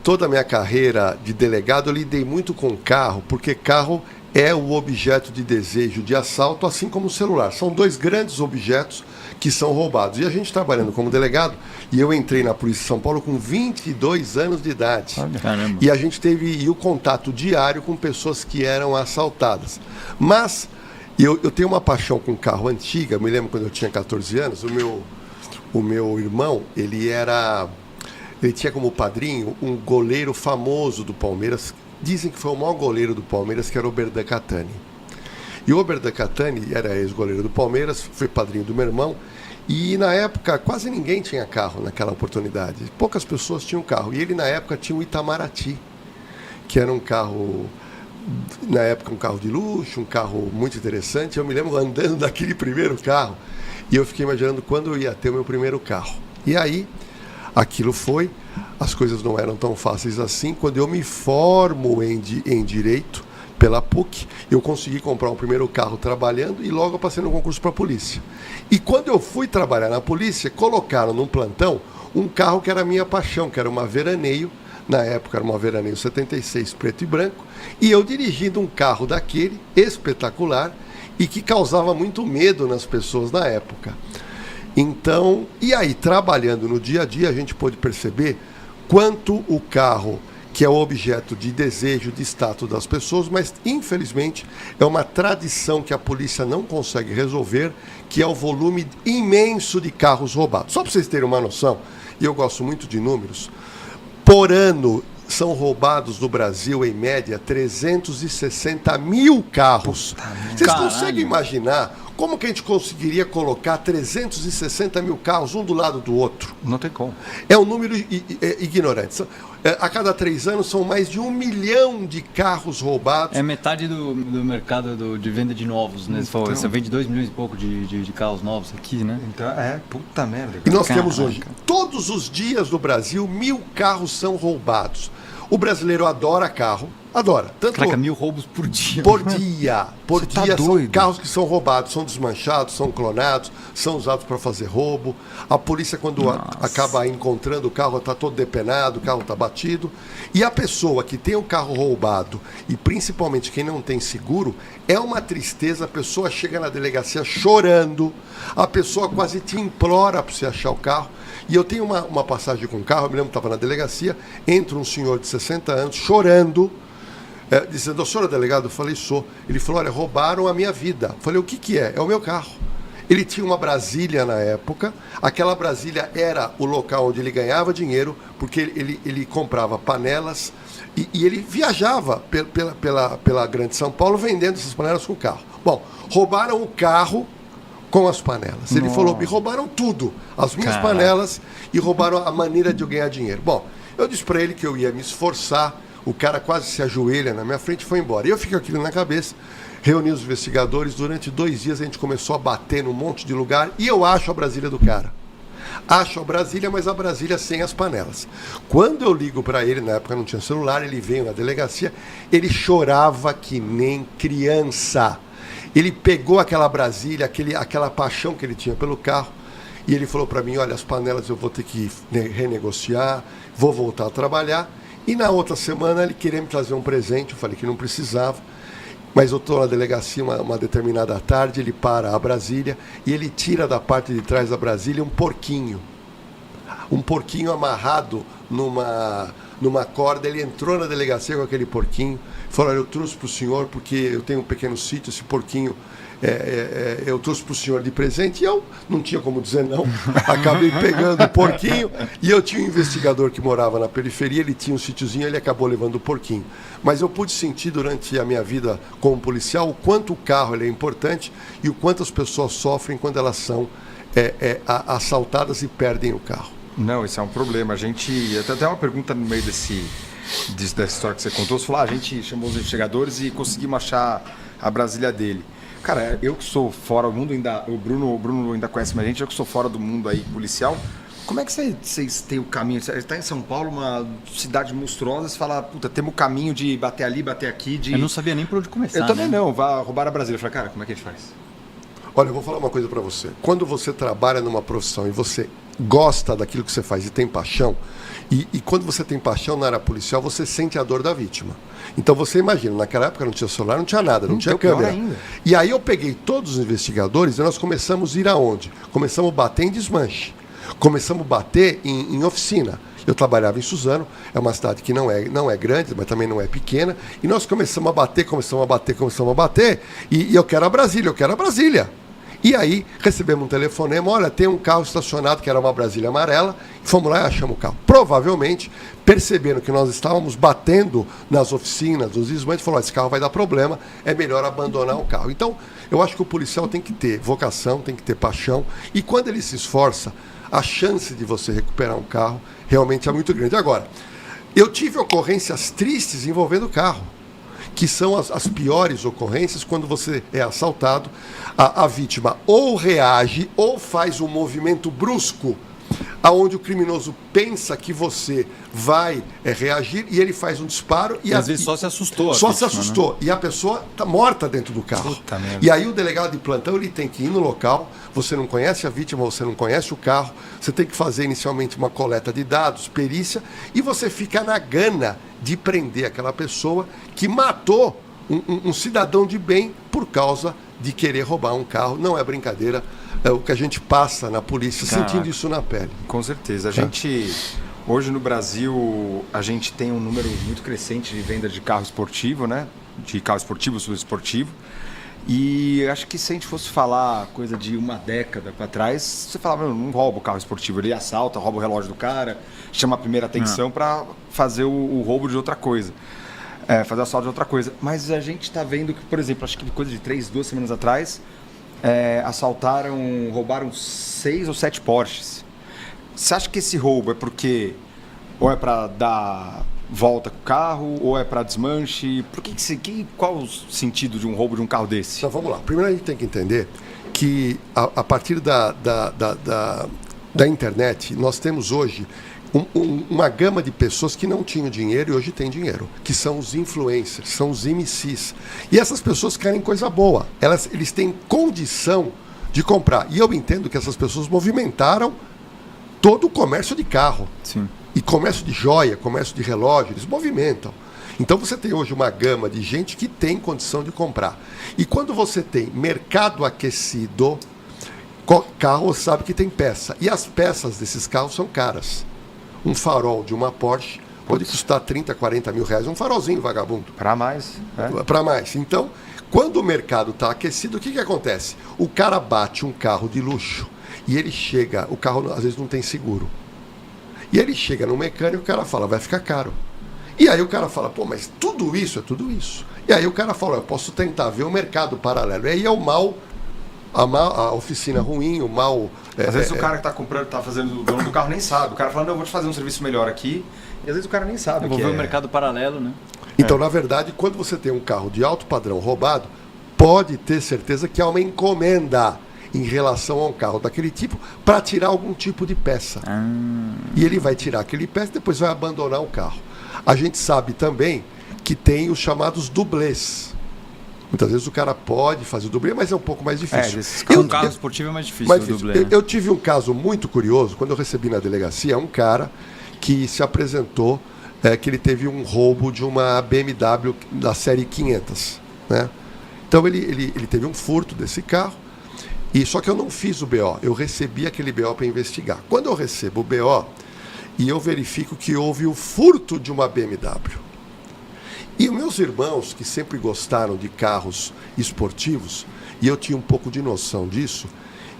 toda a minha carreira de delegado, eu lidei muito com carro, porque carro é o objeto de desejo de assalto, assim como o celular. São dois grandes objetos que são roubados. E a gente trabalhando como delegado, e eu entrei na Polícia de São Paulo com 22 anos de idade. Caramba. E a gente teve o contato diário com pessoas que eram assaltadas. Mas eu tenho uma paixão com carro antiga. Me lembro quando eu tinha 14 anos, o meu irmão, ele tinha como padrinho um goleiro famoso do Palmeiras. Dizem que foi o maior goleiro do Palmeiras, que era o Oberdan Catani. E o Oberdan Catani era ex-goleiro do Palmeiras, foi padrinho do meu irmão. E na época quase ninguém tinha carro naquela oportunidade. Poucas pessoas tinham carro. E ele na época tinha um Itamaraty, que era um carro, na época um carro de luxo, um carro muito interessante. Eu me lembro andando daquele primeiro carro e eu fiquei imaginando quando eu ia ter o meu primeiro carro. E aí, aquilo foi, as coisas não eram tão fáceis assim. Quando eu me formo em Direito pela PUC, eu consegui comprar um primeiro carro trabalhando e logo eu passei no concurso para a polícia. E quando eu fui trabalhar na polícia, colocaram num plantão um carro que era a minha paixão, que era uma Veraneio. Na época era uma Veraneio 76, preto e branco. E eu dirigindo um carro daquele, espetacular, e que causava muito medo nas pessoas na época. Então, e aí, trabalhando no dia a dia, a gente pôde perceber quanto o carro, que é o objeto de desejo, de status das pessoas, mas, infelizmente, é uma tradição que a polícia não consegue resolver, que é o volume imenso de carros roubados. Só para vocês terem uma noção, e eu gosto muito de números, por ano são roubados no Brasil, em média, 360 mil carros. Vocês conseguem imaginar como que a gente conseguiria colocar 360 mil carros um do lado do outro? Não tem como. É um número ignorante. A cada 3 anos são mais de 1 milhão de carros roubados. É metade do mercado de venda de novos, né? Então, Você vende 2 milhões e pouco de carros novos aqui, né? Então, puta merda. E nós temos hoje, todos os dias no Brasil, 1.000 carros são roubados. O brasileiro adora carro, adora. Tanto Caraca, 1.000 roubos por dia. Por dia. Por Você dia tá são doido. carros que são roubados, são desmanchados, são clonados, são usados para fazer roubo. A polícia, quando acaba encontrando o carro, está todo depenado, o carro está batido. E a pessoa que tem o carro roubado, e principalmente quem não tem seguro, é uma tristeza. A pessoa chega na delegacia chorando, a pessoa quase te implora para você achar o carro. E eu tenho uma passagem com o carro, eu me lembro que estava na delegacia, entra um senhor de 60 anos chorando, dizendo: "O senhor é delegado?" Eu falei: "Sou." Ele falou: "Olha, roubaram a minha vida." Eu falei: "O que é?" "É o meu carro." Ele tinha uma Brasília na época, aquela Brasília era o local onde ele ganhava dinheiro, porque ele comprava panelas e ele viajava pela Grande São Paulo vendendo essas panelas com o carro. Bom, roubaram o carro com as panelas. Ele falou: "Me roubaram tudo, as minhas panelas, e roubaram a maneira de eu ganhar dinheiro." Bom, eu disse para ele que eu ia me esforçar. O cara quase se ajoelha na minha frente e foi embora. E eu fiquei com aquilo na cabeça, reuni os investigadores. Durante 2 dias a gente começou a bater num monte de lugar e eu acho a Brasília do cara. Acho a Brasília, mas a Brasília sem as panelas. Quando eu ligo para ele, na época não tinha celular, ele veio na delegacia, ele chorava que nem criança. Ele pegou aquela Brasília, aquela paixão que ele tinha pelo carro, e ele falou para mim: "Olha, as panelas eu vou ter que renegociar, vou voltar a trabalhar." E na outra semana ele queria me trazer um presente, eu falei que não precisava, mas eu estou na delegacia uma determinada tarde, ele para a Brasília e ele tira da parte de trás da Brasília um porquinho amarrado numa corda. Ele entrou na delegacia com aquele porquinho, falou: "Olha, eu trouxe para o senhor porque eu tenho um pequeno sítio, esse porquinho eu trouxe para o senhor de presente." E eu não tinha como dizer não, acabei pegando o porquinho. E eu tinha um investigador que morava na periferia, ele tinha um sítiozinho, ele acabou levando o porquinho. Mas eu pude sentir durante a minha vida como policial o quanto o carro ele é importante e o quanto as pessoas sofrem quando elas são assaltadas e perdem o carro. Não, isso é um problema. A gente... Até uma pergunta no meio dessa história que você contou. Você falou: a gente chamou os investigadores e conseguimos achar a Brasília dele. Cara, eu que sou fora do mundo, o Bruno ainda conhece mais gente, eu que sou fora do mundo aí, policial. Como é que vocês têm o caminho? Você está em São Paulo, uma cidade monstruosa, você fala: "Puta, temos o caminho de bater ali, bater aqui." Eu não sabia nem por onde começar. Eu também não, vai roubar a Brasília. Eu falei: "Cara, como é que a gente faz?" Olha, eu vou falar uma coisa para você. Quando você trabalha numa profissão e você gosta daquilo que você faz e tem paixão, e quando você tem paixão na área policial, você sente a dor da vítima. Então você imagina, naquela época não tinha celular, não tinha nada, não tinha câmera. Ainda. E aí eu peguei todos os investigadores e nós começamos a ir aonde? Começamos a bater em desmanche. Começamos a bater em oficina. Eu trabalhava em Suzano, é uma cidade que não é grande, mas também não é pequena, e nós começamos a bater, e eu quero a Brasília. E aí recebemos um telefonema, olha, tem um carro estacionado, que era uma Brasília amarela, fomos lá e achamos o carro. Provavelmente, percebendo que nós estávamos batendo nas oficinas, nos desmanches, falou, esse carro vai dar problema, é melhor abandonar o carro. Então, eu acho que o policial tem que ter vocação, tem que ter paixão, e quando ele se esforça, a chance de você recuperar um carro realmente é muito grande. Agora, eu tive ocorrências tristes envolvendo o carro, que são as piores ocorrências quando você é assaltado. A vítima ou reage ou faz um movimento brusco, aonde o criminoso pensa que você vai reagir e ele faz um disparo. E às vezes só se assustou. Só se assustou. Né? E a pessoa está morta dentro do carro. E aí o delegado de plantão ele tem que ir no local, você não conhece a vítima, você não conhece o carro, você tem que fazer inicialmente uma coleta de dados, perícia, e você fica na gana de prender aquela pessoa que matou um cidadão de bem por causa de querer roubar um carro. Não é brincadeira, é o que a gente passa na polícia, sentindo isso na pele. Com certeza. Hoje no Brasil, a gente tem um número muito crescente de venda de carro esportivo, né? De carro esportivo, subesportivo. E acho que se a gente fosse falar coisa de uma década para trás, você falava, não rouba o carro esportivo, ele assalta, rouba o relógio do cara, chama a primeira atenção para fazer o roubo de outra coisa. Fazer assalto de outra coisa. Mas a gente está vendo que, por exemplo, acho que coisa de 2 semanas atrás, roubaram 6 ou 7 Porsches. Você acha que esse roubo é porque ou é para dar volta com o carro, ou é para desmanche? Qual o sentido de um roubo de um carro desse? Então vamos lá. Primeiro a gente tem que entender que a partir da internet, nós temos hoje uma gama de pessoas que não tinham dinheiro e hoje têm dinheiro, que são os influencers, são os MCs. E essas pessoas querem coisa boa, eles têm condição de comprar. E eu entendo que essas pessoas movimentaram todo o comércio de carro. Sim. E comércio de joia, comércio de relógio, eles movimentam. Então você tem hoje uma gama de gente que tem condição de comprar. E quando você tem mercado aquecido, carro sabe que tem peça. E as peças desses carros são caras. Um farol de uma Porsche pode custar 30, 40 mil reais. Um farolzinho vagabundo. Para mais. Para mais. Então, quando o mercado está aquecido, o que acontece? O cara bate um carro de luxo e ele chega, o carro às vezes não tem seguro. E ele chega no mecânico e o cara fala, vai ficar caro. E aí o cara fala, pô, mas tudo isso é tudo isso. E aí o cara fala, eu posso tentar ver o mercado paralelo. E aí é o mal, a oficina ruim, o mal... Às vezes o cara que está comprando, está fazendo, o dono do carro nem sabe. O cara fala, não, eu vou te fazer um serviço melhor aqui. E às vezes o cara nem sabe. Vou ver o mercado paralelo, né? Então, na verdade, quando você tem um carro de alto padrão roubado, pode ter certeza que há uma encomenda em relação a um carro daquele tipo para tirar algum tipo de peça. E ele vai tirar aquele peça e depois vai abandonar o carro. A gente sabe também que tem os chamados dublês. Muitas vezes o cara pode fazer o dublê, mas é um pouco mais difícil. Um carro esportivo é mais difícil o dublê. Né? Eu tive um caso muito curioso, quando eu recebi na delegacia, um cara que se apresentou, que ele teve um roubo de uma BMW da série 500. Né? Então ele teve um furto desse carro, só que eu não fiz o BO, eu recebi aquele BO para investigar. Quando eu recebo o BO, e eu verifico que houve o furto de uma BMW. E os meus irmãos, que sempre gostaram de carros esportivos, e eu tinha um pouco de noção disso,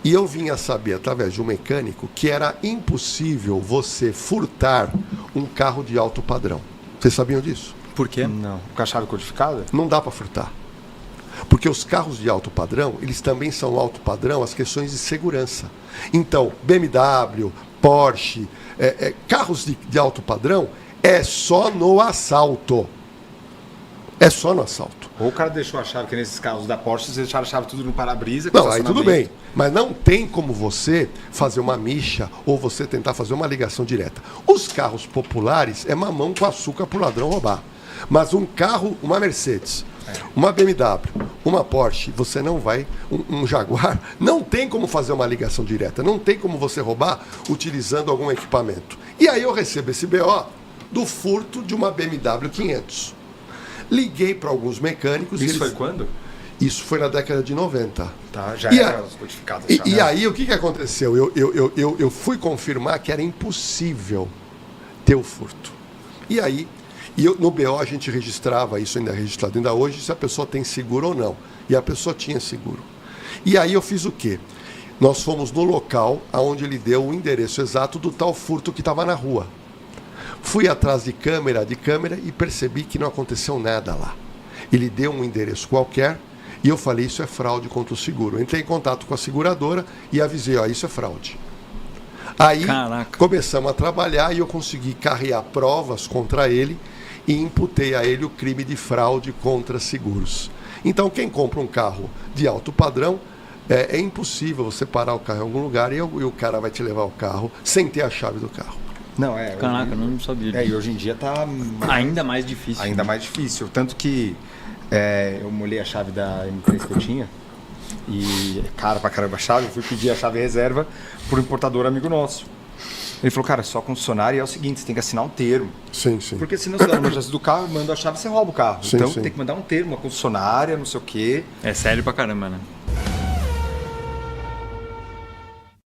e eu vinha saber, através de um mecânico, que era impossível você furtar um carro de alto padrão. Vocês sabiam disso? Por quê? Não. Com a chave codificada? Não dá para furtar. Porque os carros de alto padrão, eles também são alto padrão as questões de segurança. Então, BMW, Porsche, carros de alto padrão, é só no assalto. É só no assalto. Ou o cara deixou a chave, que nesses carros da Porsche, vocês deixaram a chave tudo no para-brisa. Não, aí tudo bem. Mas não tem como você fazer uma micha ou você tentar fazer uma ligação direta. Os carros populares é mamão com açúcar para o ladrão roubar. Mas um carro, uma Mercedes, uma BMW, uma Porsche, você não vai, um Jaguar, não tem como fazer uma ligação direta, não tem como você roubar utilizando algum equipamento. E aí eu recebo esse BO do furto de uma BMW 500. Liguei para alguns mecânicos. Isso foi quando? Isso foi na década de 90. Tá, já E era a- codificado. E aí, o que aconteceu? Eu fui confirmar que era impossível ter o furto. E aí, no BO a gente registrava isso, ainda é registrado ainda hoje, se a pessoa tem seguro ou não. E a pessoa tinha seguro. E aí eu fiz o quê? Nós fomos no local onde ele deu o endereço exato do tal furto que estava na rua. Fui atrás de câmera e percebi que não aconteceu nada lá. Ele deu um endereço qualquer e eu falei, isso é fraude contra o seguro. Entrei em contato com a seguradora e avisei, ó, isso é fraude. Aí Caraca. começamos a trabalhar e eu consegui carrear provas contra ele e imputei a ele o crime de fraude contra seguros. Então quem compra um carro de alto padrão, é impossível você parar o carro em algum lugar e o cara vai te levar o carro sem ter a chave do carro. Não, Caraca, eu não sabia. E hoje em dia tá Ainda mais difícil. ainda mais difícil. Tanto que eu molhei a chave da M3 que eu tinha. E é cara pra caramba a chave. Eu fui pedir a chave reserva pro importador amigo nosso. Ele falou, cara, só concessionária e é o seguinte, você tem que assinar um termo. Sim, sim. Porque senão você dá uma chance do carro, manda a chave, você rouba o carro. Sim, então sim. tem que mandar um termo, uma concessionária, não sei o quê. É sério pra caramba, né?